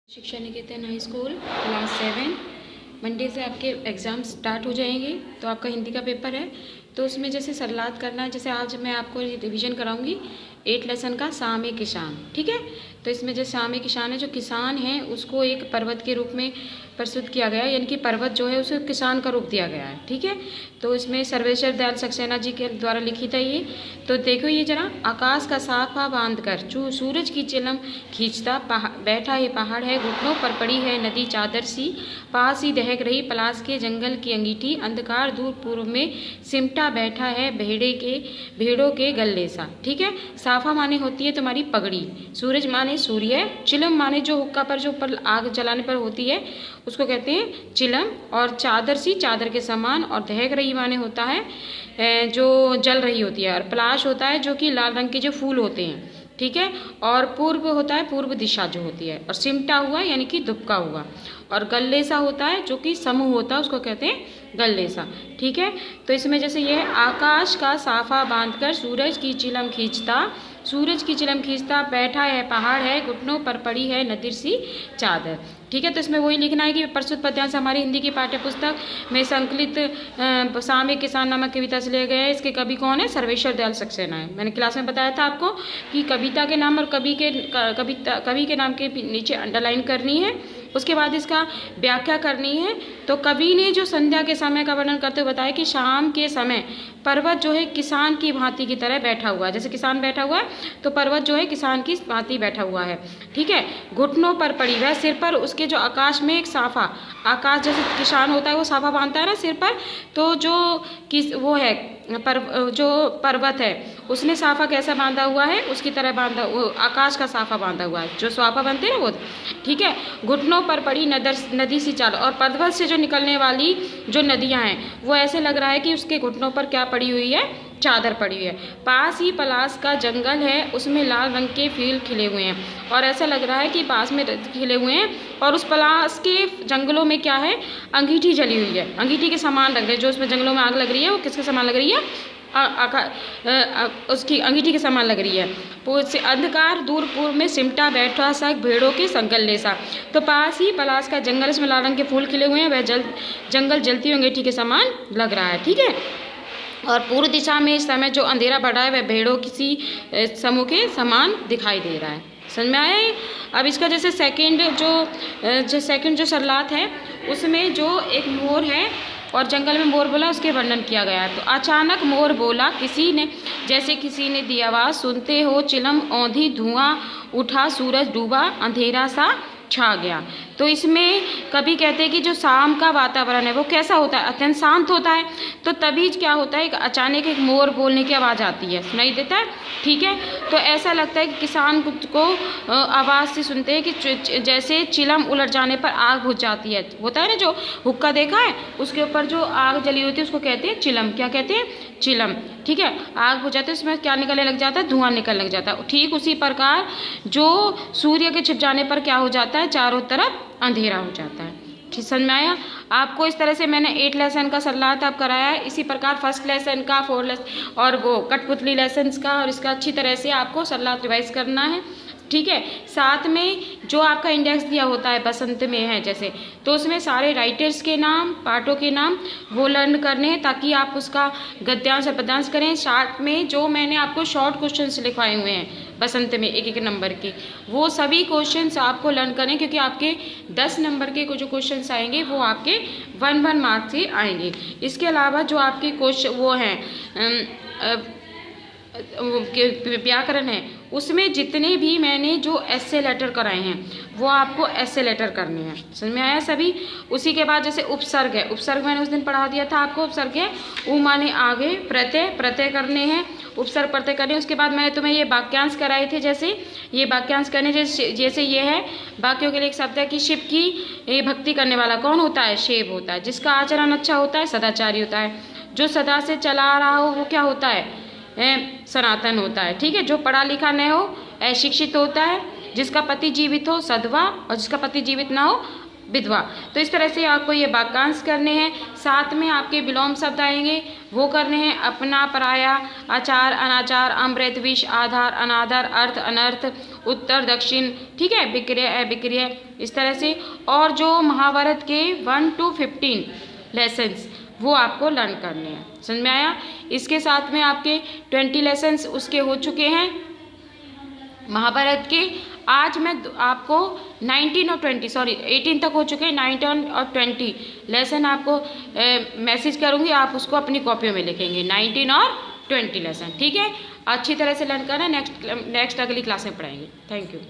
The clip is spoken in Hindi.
शिक्षा निकेतन हाई स्कूल क्लास 7 मंडे से आपके एग्ज़ाम स्टार्ट हो जाएंगे। तो आपका हिंदी का पेपर है, तो उसमें जैसे सरलात करना है। जैसे आज मैं आपको रिवीजन कराऊंगी 8 लेसन का साम ए किसान, ठीक है। तो इसमें जो साम ए किसान है, जो किसान है उसको एक पर्वत के रूप में प्रस्तुत किया गया है, यानी कि पर्वत जो है उसे किसान का रूप दिया गया है, ठीक है। तो इसमें सर्वेश्वर दयाल सक्सेना जी के द्वारा लिखित है ये। तो देखो ये जरा, आकाश का साफा बांध कर सूरज की चिलम खींचता बैठा ये पहाड़ है, घुटनों पर पड़ी है नदी चादर सी, पास ही दहक रही पलास के जंगल की अंगीठी, अंधकार दूर पूर्व में सिमटा बैठा है भेड़ों के गले सा, ठीक है। साफा माने होती है तुम्हारी पगड़ी, सूरज माने सूर्य, चिलम माने जो हुक्का पर जो ऊपर आग जलाने पर होती है उसको कहते हैं चिलम, और चादर सी चादर के समान, और दहक रही माने होता है जो जल रही होती है, और पलाश होता है जो कि लाल रंग के जो फूल होते हैं, ठीक है। और पूर्व होता है पूर्व दिशा जो होती है, और सिमटा हुआ यानी कि दुबका हुआ, और गल्ले सा होता है जो कि समूह होता है उसको कहते हैं गल्ले सा, ठीक है। तो इसमें जैसे ये है, आकाश का साफा बांधकर सूरज की चिलम खींचता बैठा है पहाड़ है, घुटनों पर पड़ी है नदीर सी चादर, ठीक है। तो इसमें वही लिखना है कि प्रस्तुत पद्यांश हमारी हिंदी की पाठ्य पुस्तक में संकलित साम ए किसान नामक कविता से लिए गए हैं। इसके कवि कौन है? सर्वेश्वर दयाल सक्सेना है। मैंने क्लास में बताया था आपको कि कविता के नाम और कवि के नाम के नीचे अंडरलाइन करनी है, उसके बाद इसका व्याख्या करनी है। तो कवि ने जो संध्या के समय का वर्णन करते हुए बताया कि शाम के समय पर्वत जो है किसान की भांति की तरह बैठा हुआ है, जैसे किसान बैठा हुआ है तो पर्वत जो है किसान की भांति बैठा हुआ है, ठीक है। घुटनों पर पड़ी वह, सिर पर उसके जो आकाश में एक साफा, आकाश जैसे किसान होता है वो साफा बांधता है ना सिर पर, तो जो वो है जो पर्वत है उसने साफा कैसा बांधा हुआ है, उसकी तरह बांधा, आकाश का साफा बांधा हुआ है, जो साफा बनते हैं ना वो, ठीक है। घुटनों पर पड़ी नदी सी चाल, और पर्वत से जो निकलने वाली जो नदियां हैं वो ऐसे लग रहा है कि उसके घुटनों पर क्या पड़ी हुई है, चादर पड़ी हुई है। पास ही पलास का जंगल है, उसमें लाल रंग के फूल खिले हुए हैं, और ऐसा लग रहा है कि पास में खिले हुए हैं, और उस पलास के जंगलों में क्या है, अंगीठी जली हुई है, अंगीठी के समान लग रहे हैं। जो उसमें जंगलों में आग लग रही है वो किसके समान लग रही है, उसकी अंगीठी के समान लग रही है। से अंधकार दूर पूर्व में सिमटा बैठा सा भेड़ों के संगल्ले सा, तो पास ही पलास का जंगल, इसमें लाल रंग के फूल खिले हुए हैं, वह जंगल जलती हुई अंगीठी के समान लग रहा है, ठीक है। और पूर्व दिशा में इस समय जो अंधेरा बढ़ा है वह भेड़ों किसी समूह के समान दिखाई दे रहा है। समझ में आया? अब इसका जैसे सेकंड जो सरलात है उसमें जो एक मोर है और जंगल में मोर बोला, उसके वर्णन किया गया है। तो अचानक मोर बोला जैसे किसी ने दी आवाज़, सुनते हो चिलम औंधी, धुआं उठा, सूरज डूबा, अंधेरा सा छा गया। तो इसमें कभी कहते हैं कि जो शाम का वातावरण है वो कैसा होता है, अत्यंत शांत होता है। तो तभी क्या होता है, अचानक एक मोर बोलने की आवाज़ आती है, सुनाई देता है, ठीक है। तो ऐसा लगता है कि किसान को आवाज़ से सुनते हैं कि जैसे चिलम उलट जाने पर आग बुझ जाती है, होता है ना, जो हुक्का देखा है उसके ऊपर जो आग जली होती है उसको कहते हैं चिलम। क्या कहते हैं? चिलम, ठीक है। आग बुझ जाती है, उसमें क्या निकलने लग जाता है, धुआं निकलने लग जाता है। ठीक उसी प्रकार जो सूर्य के छिप जाने पर क्या हो जाता है, चारों तरफ अंधेरा हो जाता है। ठीक समझ में आया? आपको इस तरह से मैंने 8 लेसन का सरलात आप कराया है। इसी प्रकार फर्स्ट लेसन का, 4 लेसन और वो कठपुतली लेसन्स का, और इसका अच्छी तरह से आपको सरलात रिवाइज करना है, ठीक है। साथ में जो आपका इंडेक्स दिया होता है बसंत में है जैसे, तो उसमें सारे राइटर्स के नाम, पाठों के नाम वो लर्न करने हैं, ताकि आप उसका गद्यांश और पद्यांश करें। साथ में जो मैंने आपको शॉर्ट क्वेश्चंस लिखवाए हुए हैं बसंत में 1-1 नंबर के, वो सभी क्वेश्चंस आपको लर्न करें, क्योंकि आपके 10 नंबर के जो क्वेश्चंस आएंगे वो आपके 1-1 मार्क्स से आएंगे। इसके अलावा जो आपके क्वेश्चन वो हैं व्याकरण है, उसमें जितने भी मैंने जो एस्से लेटर कराए हैं वो आपको एस्से लेटर करने हैं। समझ में आया सभी? उसी के बाद जैसे उपसर्ग है, उपसर्ग मैंने उस दिन पढ़ा दिया था आपको। उपसर्ग है उ माने आगे, प्रत्यय करने हैं, उपसर्ग प्रत्यय करने। उसके बाद मैंने तुम्हें ये वाक्यांश कराए थे, जैसे ये वाक्यांश करने, जैसे ये है वाक्यों के लिए एक शब्द है कि शिव की भक्ति करने वाला कौन होता है? शिव होता है। जिसका आचरण अच्छा होता है सदाचारी होता है। जो सदा से चला आ रहा हो वो क्या होता है? सनातन होता है, ठीक है। जो पढ़ा लिखा न हो अशिक्षित होता है। जिसका पति जीवित हो सधवा, और जिसका पति जीवित ना हो विधवा। तो इस तरह से आपको ये वाक्यांश करने हैं। साथ में आपके विलोम शब्द आएंगे, वो करने हैं अपना, पराया, आचार, अनाचार, अमृत, विष, आधार, अनादर, अर्थ, अनर्थ, उत्तर, दक्षिण, ठीक है, विक्रय, अविक्रय, इस तरह से। और जो महाभारत के 1 to 15 लेसन्स वो आपको लर्न करने हैं। समझ में आया? इसके साथ में आपके 20 लेसन्स उसके हो चुके हैं महाभारत के। आज मैं आपको 19 और 20 सॉरी 18 तक हो चुके हैं, 19 और 20 लेसन आपको मैसेज करूँगी, आप उसको अपनी कॉपियों में लिखेंगे 19 और 20 लेसन, ठीक है। अच्छी तरह से लर्न करना, नेक्स्ट अगली क्लास में पढ़ाएंगे। Thank you.